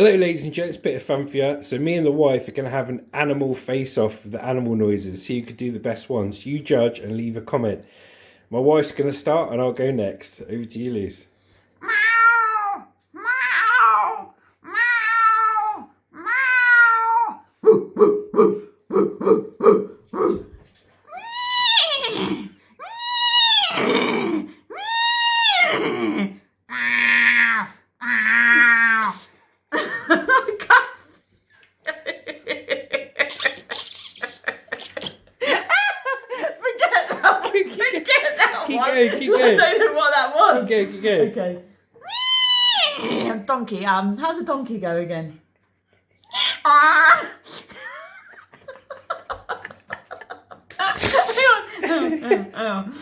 Hello, ladies and gents, bit of fun for you. So me and the wife are going to have an animal face-off of the animal noises. See who could do the best ones. You judge and leave a comment. My wife's going to start and I'll go next. Over to you, Liz. Meow, meow, meow, meow. Keep going. I don't know what that was. Keep going. Okay. Donkey. How's a donkey go again? Hang on. Keep going. Hang on.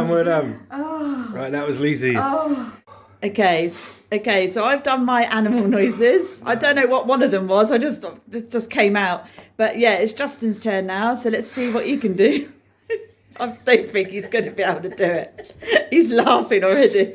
Well done. Right, that was Lucy. Okay, so I've done my animal noises. I don't know what one of them was. It just came out. But yeah, it's Justin's turn now. So let's see what you can do. I don't think he's going to be able to do it. He's laughing already.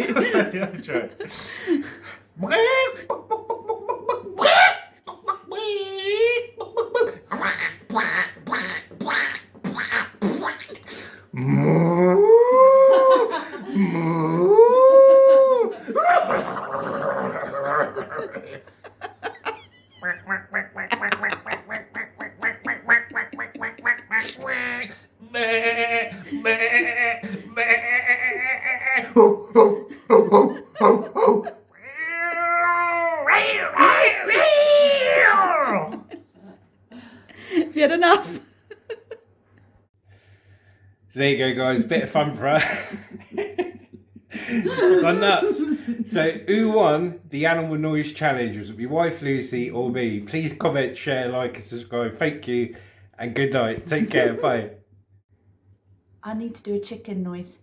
Have you had enough? So there you go, guys. Bit of fun for her. Gone nuts. So, who won the animal noise challenge? Was it my wife Lucy or me? Please comment, share, like, and subscribe. Thank you, and good night. Take care. Bye. I need to do a chicken noise.